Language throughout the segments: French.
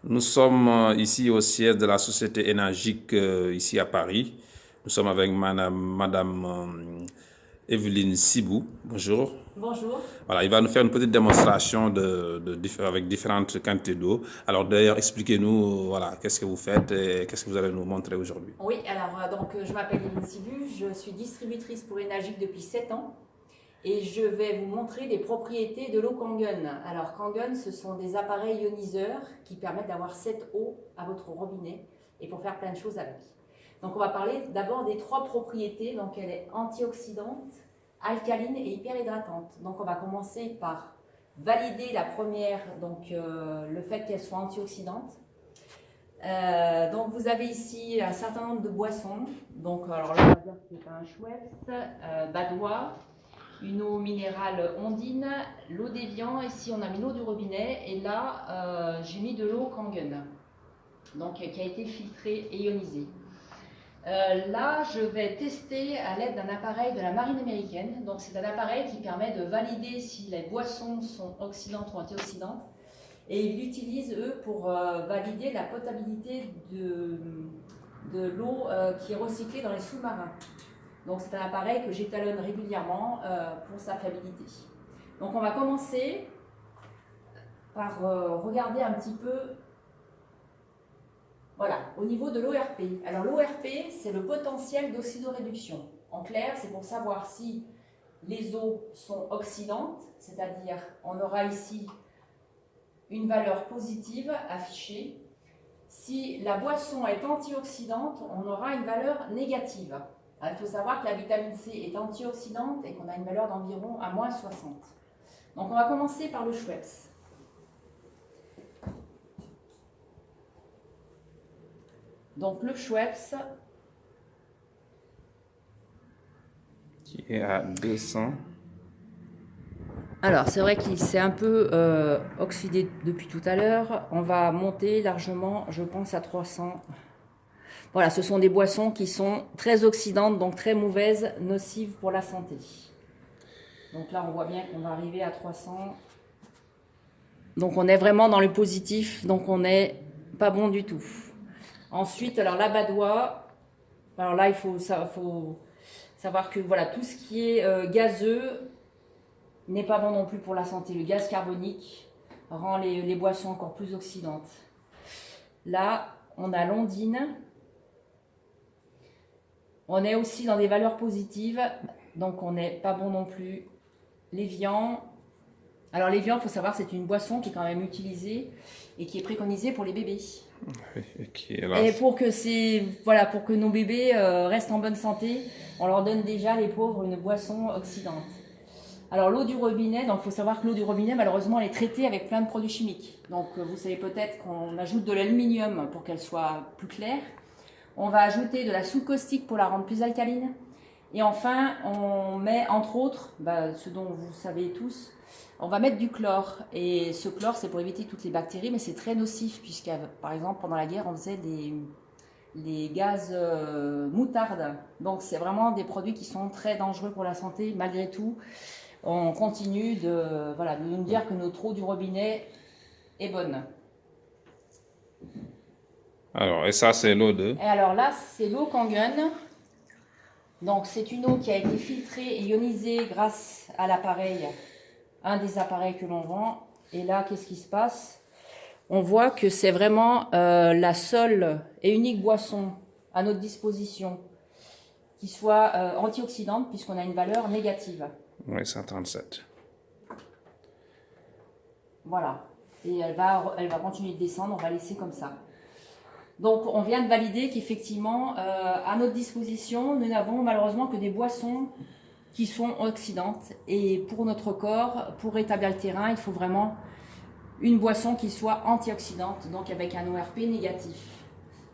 Nous sommes ici au siège de la Société énergique ici à Paris. Nous sommes avec Madame Evelyne Sibou. Bonjour. Bonjour. Voilà, il va nous faire une petite démonstration avec différentes quantités d'eau. Alors d'ailleurs, expliquez-nous voilà, qu'est-ce que vous faites et qu'est-ce que vous allez nous montrer aujourd'hui. Oui, alors je m'appelle Evelyne Sibou, je suis distributrice pour Énergique depuis 7 ans et je vais vous montrer les propriétés de l'eau Kangen. Alors Kangen, ce sont des appareils ioniseurs qui permettent d'avoir cette eau à votre robinet et pour faire plein de choses avec. Donc on va parler d'abord des 3 propriétés. Donc elle est antioxydante, alcaline et hyperhydratante. Donc on va commencer par valider la première, donc le fait qu'elle soit antioxydante. Donc vous avez ici un certain nombre de boissons. Donc alors là on va dire que c'est un Schweppes, Badois, une eau minérale Ondine, l'eau d'Evian. Ici on a mis l'eau du robinet et là j'ai mis de l'eau Kangen, donc qui a été filtrée et ionisée. Là je vais tester à l'aide d'un appareil de la marine américaine. Donc c'est un appareil qui permet de valider si les boissons sont oxydantes ou antioxydantes. Et ils l'utilisent, eux, pour valider la potabilité de l'eau qui est recyclée dans les sous-marins. Donc c'est un appareil que j'étalonne régulièrement pour sa fiabilité. Donc on va commencer par regarder un petit peu, voilà, au niveau de l'ORP. Alors l'ORP, c'est le potentiel d'oxydoréduction. En clair, c'est pour savoir si les eaux sont oxydantes, c'est-à-dire on aura ici une valeur positive affichée. Si la boisson est antioxydante, on aura une valeur négative. Alors, il faut savoir que la vitamine C est antioxydante et qu'on a une valeur d'environ à moins 60. Donc on va commencer par le Schweppes. Donc le Schweppes, Qui est à 200. alors c'est vrai qu'il s'est un peu oxydé depuis tout à l'heure. On va monter largement, je pense, à 300. Voilà, ce sont des boissons qui sont très oxydantes, donc très mauvaises, nocives pour la santé. Donc là, on voit bien qu'on va arriver à 300. Donc on est vraiment dans le positif, donc on n'est pas bon du tout. Ensuite, alors la Badois, alors là, il faut savoir que voilà, tout ce qui est gazeux n'est pas bon non plus pour la santé. Le gaz carbonique rend les boissons encore plus oxydantes. Là, on a l'ondine. On est aussi dans des valeurs positives, donc on n'est pas bon non plus. L'Evian. Alors l'Evian, il faut savoir, c'est une boisson qui est quand même utilisée et qui est préconisée pour les bébés. Et pour que nos bébés restent en bonne santé, on leur donne déjà, les pauvres, une boisson oxydante. Alors l'eau du robinet, donc il faut savoir que l'eau du robinet, malheureusement, elle est traitée avec plein de produits chimiques. Donc vous savez peut-être qu'on ajoute de l'aluminium pour qu'elle soit plus claire. On va ajouter de la soude caustique pour la rendre plus alcaline. Et enfin, on met entre autres, ce dont vous savez tous, on va mettre du chlore. Et ce chlore, c'est pour éviter toutes les bactéries, mais c'est très nocif, puisque par exemple, pendant la guerre, on faisait les gaz moutarde. Donc c'est vraiment des produits qui sont très dangereux pour la santé. Malgré tout, on continue de nous dire que notre eau du robinet est bonne. Alors, et ça, c'est l'eau de... Et alors là, c'est l'eau Kangen. Donc c'est une eau qui a été filtrée et ionisée grâce à l'appareil, un des appareils que l'on vend. Et là, qu'est-ce qui se passe? On voit que c'est vraiment la seule et unique boisson à notre disposition qui soit antioxydante, puisqu'on a une valeur négative. Oui, 137. Voilà. Et elle va continuer de descendre, on va laisser comme ça. Donc on vient de valider qu'effectivement, à notre disposition, nous n'avons malheureusement que des boissons qui sont oxydantes. Et pour notre corps, pour rétablir le terrain, il faut vraiment une boisson qui soit antioxydante, donc avec un ORP négatif.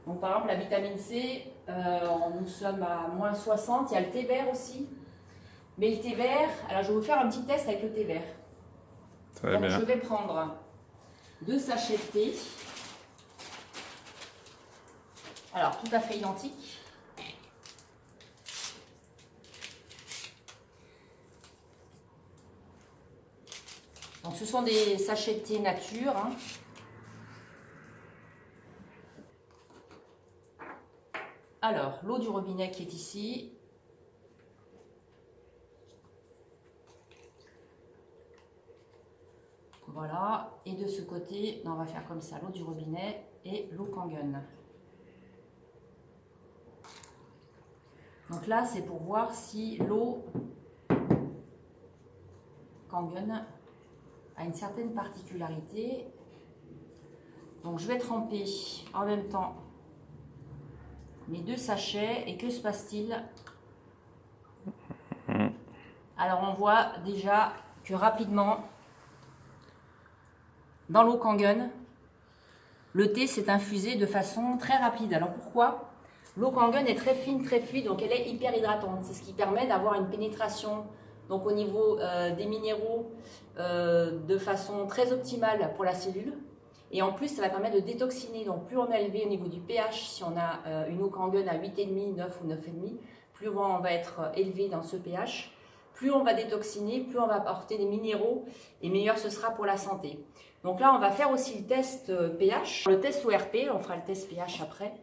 Donc par exemple la vitamine C, nous sommes à moins 60, il y a le thé vert aussi. Mais le thé vert, alors je vais vous faire un petit test avec le thé vert. Très bien. Je vais prendre 2 sachets de thé. Alors, tout à fait identique. Donc, ce sont des sachets de thé nature. Hein. Alors, l'eau du robinet qui est ici. Voilà, et de ce côté, on va faire comme ça, l'eau du robinet et l'eau Kangen. Donc là, c'est pour voir si l'eau Kangen a une certaine particularité. Donc je vais tremper en même temps mes 2 sachets. Et que se passe-t-il? Alors on voit déjà que rapidement, dans l'eau Kangen, le thé s'est infusé de façon très rapide. Alors pourquoi? L'eau Kangen est très fine, très fluide, donc elle est hyper hydratante. C'est ce qui permet d'avoir une pénétration donc au niveau des minéraux de façon très optimale pour la cellule. Et en plus, ça va permettre de détoxiner. Donc plus on est élevé au niveau du pH, si on a une eau Kangen à 8,5, 9 ou 9,5, plus on va être élevé dans ce pH, plus on va détoxiner, plus on va apporter des minéraux et meilleur ce sera pour la santé. Donc là, on va faire aussi le test pH. Le test ORP, on fera le test pH après.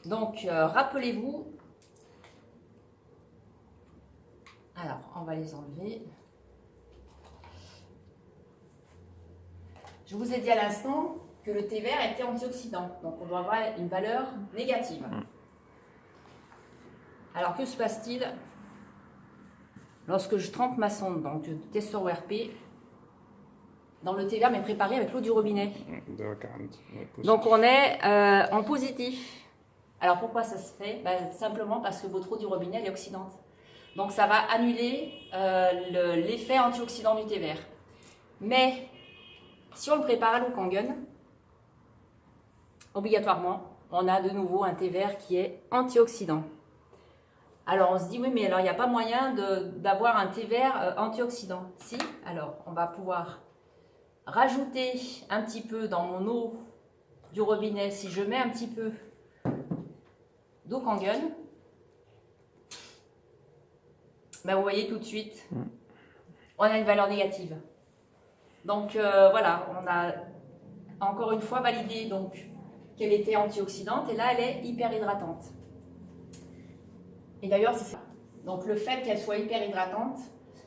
Donc, rappelez-vous. Alors, on va les enlever. Je vous ai dit à l'instant que le thé vert était antioxydant. Donc, on doit avoir une valeur négative. Alors, que se passe-t-il lorsque je trempe ma sonde, donc le testeur ORP, dans le thé vert, mais préparé avec l'eau du robinet? Donc, on est en positif. Alors, pourquoi ça se fait? Simplement parce que votre eau du robinet elle est oxydante. Donc, ça va annuler l'effet antioxydant du thé vert. Mais, si on le prépare à l'eau Kangen, obligatoirement, on a de nouveau un thé vert qui est antioxydant. Alors, on se dit, oui, mais alors, il n'y a pas moyen d'avoir un thé vert antioxydant. Si, alors, on va pouvoir rajouter un petit peu dans mon eau du robinet. Si je mets un petit peu d'eau Kangen, vous voyez tout de suite, on a une valeur négative. Donc voilà, on a encore une fois validé donc qu'elle était antioxydante et là elle est hyper hydratante. Et d'ailleurs c'est ça. Donc le fait qu'elle soit hyper hydratante,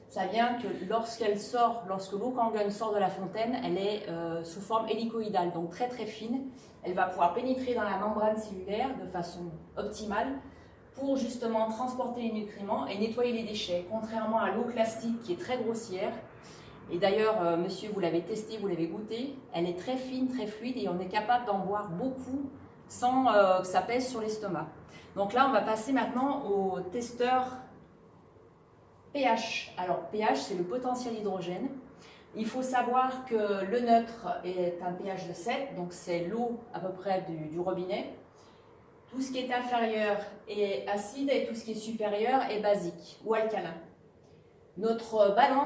ça vient que lorsque l'eau Kangen sort de la fontaine, elle est sous forme hélicoïdale, donc très très fine. Elle va pouvoir pénétrer dans la membrane cellulaire de façon optimale pour justement transporter les nutriments et nettoyer les déchets, contrairement à l'eau classique qui est très grossière. Et d'ailleurs, monsieur, vous l'avez testé, vous l'avez goûté, elle est très fine, très fluide et on est capable d'en boire beaucoup sans que ça pèse sur l'estomac. Donc là, on va passer maintenant au testeur pH. Alors pH, c'est le potentiel d'hydrogène. Il faut savoir que le neutre est un pH de 7, donc c'est l'eau à peu près du robinet. Tout ce qui est inférieur est acide et tout ce qui est supérieur est basique ou alcalin. Notre balance